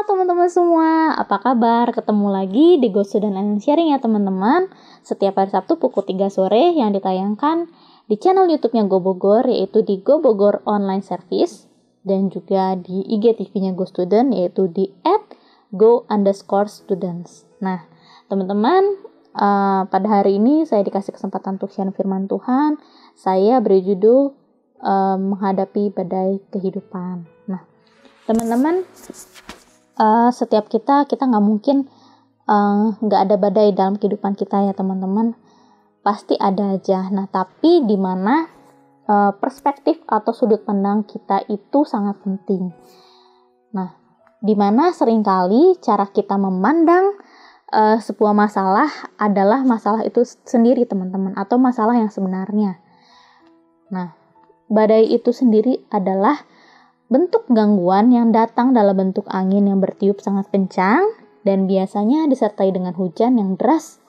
teman-teman semua, apa kabar? Ketemu lagi di Go Student and Sharing ya teman-teman. Setiap hari Sabtu pukul 3 sore yang ditayangkan di channel YouTube-nya Go Bogor, yaitu di Go Bogor Online Service, dan juga di IGTV-nya Go Student, yaitu di @go_students. Nah, teman-teman, pada hari ini saya dikasih kesempatan untuk share firman Tuhan. Saya beri judul menghadapi badai kehidupan. Nah, teman-teman, setiap kita nggak mungkin nggak ada badai dalam kehidupan kita ya teman-teman. Pasti ada aja. Nah, tapi di mana perspektif atau sudut pandang kita itu sangat penting. Nah, di mana seringkali cara kita memandang sebuah masalah adalah masalah itu sendiri teman-teman, atau masalah yang sebenarnya. Nah, badai itu sendiri adalah bentuk gangguan yang datang dalam bentuk angin yang bertiup sangat kencang dan biasanya disertai dengan hujan yang deras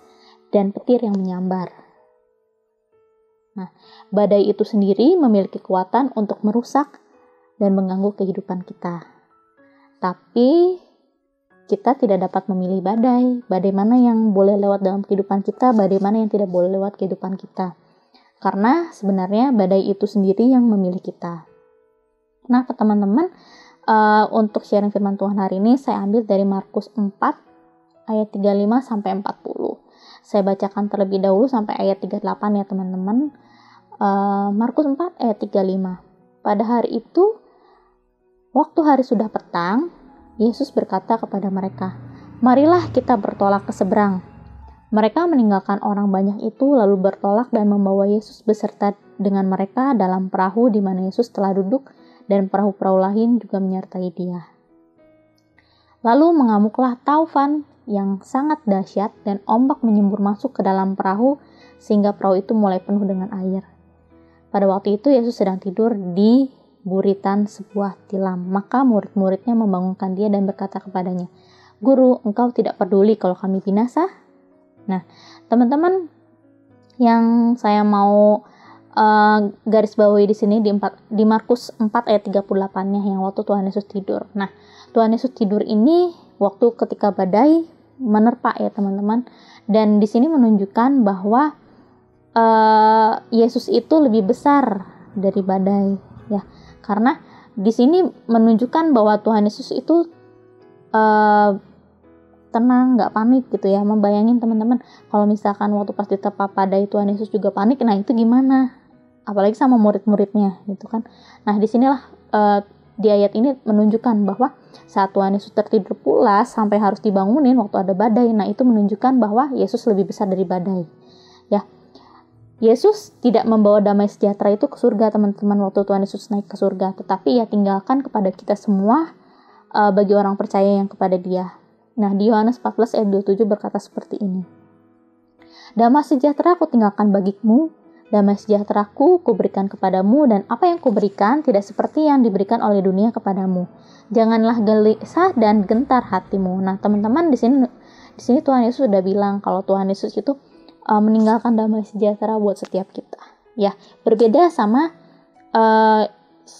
dan petir yang menyambar. Nah, badai itu sendiri memiliki kekuatan untuk merusak dan mengganggu kehidupan kita. Tapi kita tidak dapat memilih badai. Badai mana yang boleh lewat dalam kehidupan kita, badai mana yang tidak boleh lewat kehidupan kita. Karena sebenarnya badai itu sendiri yang memilih kita. Nah, teman-teman, untuk sharing firman Tuhan hari ini saya ambil dari Markus 4 ayat 35 sampai 40. Saya bacakan terlebih dahulu sampai ayat 38 ya teman-teman. Markus 4 ayat 35. Pada hari itu, waktu hari sudah petang, Yesus berkata kepada mereka, "Marilah kita bertolak ke seberang." Mereka meninggalkan orang banyak itu lalu bertolak dan membawa Yesus beserta dengan mereka dalam perahu di mana Yesus telah duduk, dan perahu-perahu lain juga menyertai dia. Lalu mengamuklah taufan yang sangat dahsyat dan ombak menyembur masuk ke dalam perahu sehingga perahu itu mulai penuh dengan air. Pada waktu itu Yesus sedang tidur di buritan sebuah tilam. Maka murid-muridnya membangunkan dia dan berkata kepadanya, "Guru, engkau tidak peduli kalau kami binasa?" Nah, teman-teman, yang saya mau garis bawahi di sini di Markus 4 ayat 38-nya yang waktu Tuhan Yesus tidur. Nah, Tuhan Yesus tidur ini waktu ketika badai menerpa ya teman-teman. Dan di sini menunjukkan bahwa Yesus itu lebih besar dari badai ya. Karena di sini menunjukkan bahwa Tuhan Yesus itu tenang, nggak panik gitu ya. Membayangin teman-teman, kalau misalkan waktu pas diterpa badai Tuhan Yesus juga panik, nah itu gimana? Apalagi sama murid-muridnya gitu kan. Nah, disinilah di ayat ini menunjukkan bahwa saat Tuhan Yesus tertidur pulas sampai harus dibangunin waktu ada badai, nah itu menunjukkan bahwa Yesus lebih besar dari badai ya. Yesus tidak membawa damai sejahtera itu ke surga teman-teman waktu Tuhan Yesus naik ke surga, tetapi ia tinggalkan kepada kita semua bagi orang percaya yang kepada dia. Nah, di Yohanes 14 ayat 27 berkata seperti ini, "Damai sejahtera aku tinggalkan bagimu, damai sejahteraku kuberikan kepadamu, dan apa yang kuberikan tidak seperti yang diberikan oleh dunia kepadamu. Janganlah gelisah dan gentar hatimu." Nah, teman-teman, di sini Tuhan Yesus sudah bilang kalau Tuhan Yesus itu meninggalkan damai sejahtera buat setiap kita. Ya, berbeda sama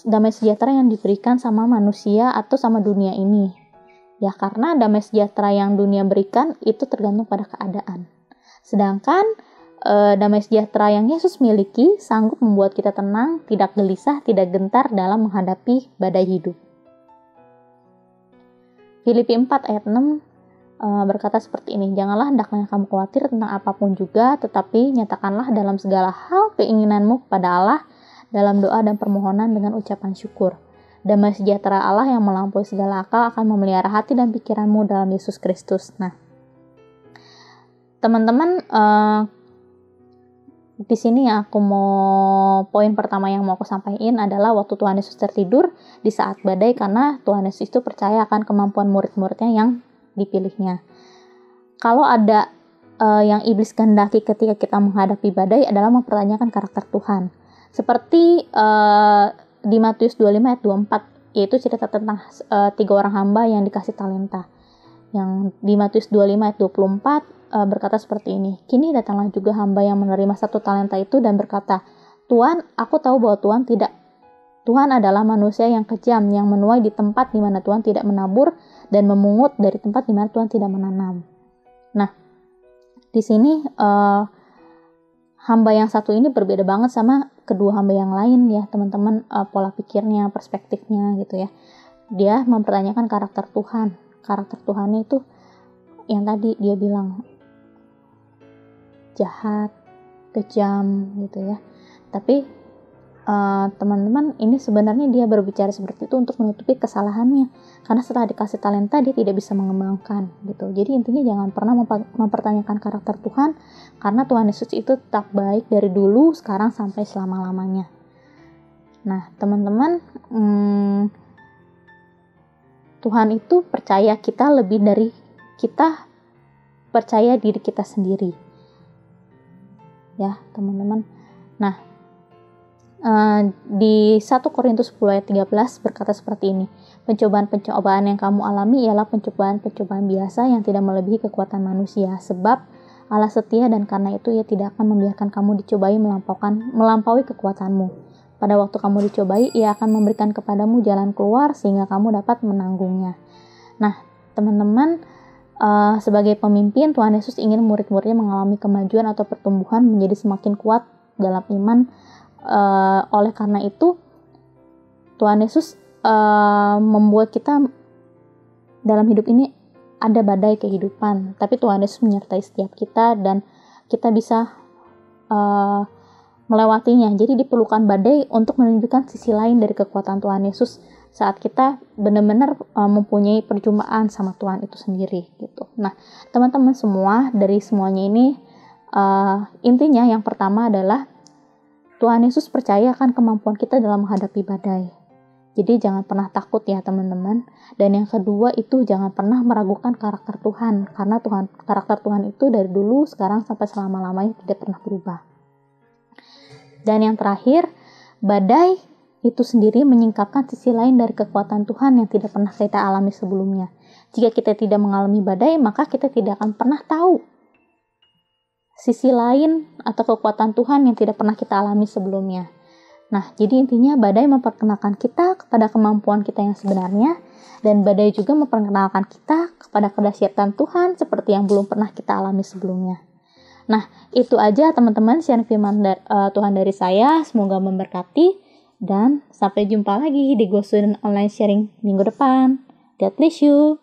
damai sejahtera yang diberikan sama manusia atau sama dunia ini. Ya, karena damai sejahtera yang dunia berikan itu tergantung pada keadaan. Sedangkan damai sejahtera yang Yesus miliki sanggup membuat kita tenang, tidak gelisah, tidak gentar dalam menghadapi badai hidup. Filipi 4 ayat 6 berkata seperti ini, "Janganlah hendaknya kamu khawatir tentang apapun juga, tetapi nyatakanlah dalam segala hal keinginanmu kepada Allah dalam doa dan permohonan dengan ucapan syukur. Damai sejahtera Allah yang melampaui segala akal akan memelihara hati dan pikiranmu dalam Yesus Kristus." Nah, teman-teman, di sini aku poin pertama yang mau aku sampaikan adalah waktu Tuhan Yesus tertidur di saat badai, karena Tuhan Yesus itu percaya akan kemampuan murid-muridnya yang dipilihnya. Kalau ada yang iblis kehendaki ketika kita menghadapi badai adalah mempertanyakan karakter Tuhan. Seperti di Matius 25 ayat 24, yaitu cerita tentang 3 orang hamba yang dikasih talenta. Yang di Matius 25 ayat 24 berkata seperti ini, "Kini datanglah juga hamba yang menerima 1 talenta itu dan berkata, 'Tuan, aku tahu bahwa Tuhan tidak Tuhan adalah manusia yang kejam, yang menuai di tempat di mana Tuhan tidak menabur dan memungut dari tempat di mana Tuhan tidak menanam. Nah, di sini hamba yang satu ini berbeda banget sama kedua hamba yang lain ya teman-teman, pola pikirnya, perspektifnya gitu ya. Dia mempertanyakan karakter Tuhan. Karakter Tuhannya itu yang tadi dia bilang jahat, kejam gitu ya. Tapi teman-teman, ini sebenarnya dia berbicara seperti itu untuk menutupi kesalahannya, karena setelah dikasih talenta dia tidak bisa mengembangkan gitu. Jadi intinya jangan pernah mempertanyakan karakter Tuhan, karena Tuhan Yesus itu tetap baik dari dulu, sekarang, sampai selama-lamanya. Nah teman-teman, Tuhan itu percaya kita lebih dari kita percaya diri kita sendiri ya teman-teman. Nah di 1 Korintus 10 ayat 13 berkata seperti ini, pencobaan-pencobaan yang kamu alami ialah pencobaan-pencobaan biasa yang tidak melebihi kekuatan manusia, sebab Allah setia dan karena itu Ia tidak akan membiarkan kamu dicobai melampaui kekuatanmu. Pada waktu kamu dicobai, Ia akan memberikan kepadamu jalan keluar sehingga kamu dapat menanggungnya. Nah teman-teman, sebagai pemimpin, Tuhan Yesus ingin murid-muridnya mengalami kemajuan atau pertumbuhan menjadi semakin kuat dalam iman. Oleh karena itu Tuhan Yesus membuat kita dalam hidup ini ada badai kehidupan, tapi Tuhan Yesus menyertai setiap kita dan kita bisa melewatinya. Jadi diperlukan badai untuk menunjukkan sisi lain dari kekuatan Tuhan Yesus saat kita benar-benar mempunyai perjumpaan sama Tuhan itu sendiri gitu. Nah teman-teman semua, dari semuanya ini intinya yang pertama adalah Tuhan Yesus percaya akan kemampuan kita dalam menghadapi badai. Jadi jangan pernah takut ya teman-teman. Dan yang kedua itu jangan pernah meragukan karakter Tuhan. Karena karakter Tuhan itu dari dulu, sekarang, sampai selama-lamanya tidak pernah berubah. Dan yang terakhir, badai itu sendiri menyingkapkan sisi lain dari kekuatan Tuhan yang tidak pernah kita alami sebelumnya. Jika kita tidak mengalami badai, maka kita tidak akan pernah tahu sisi lain atau kekuatan Tuhan yang tidak pernah kita alami sebelumnya. Nah, jadi intinya badai memperkenalkan kita kepada kemampuan kita yang sebenarnya, dan badai juga memperkenalkan kita kepada kedahsyatan Tuhan seperti yang belum pernah kita alami sebelumnya. Nah, itu aja teman-teman siaran firman Tuhan dari saya. Semoga memberkati, dan sampai jumpa lagi di Go Student Online Sharing minggu depan. God bless you.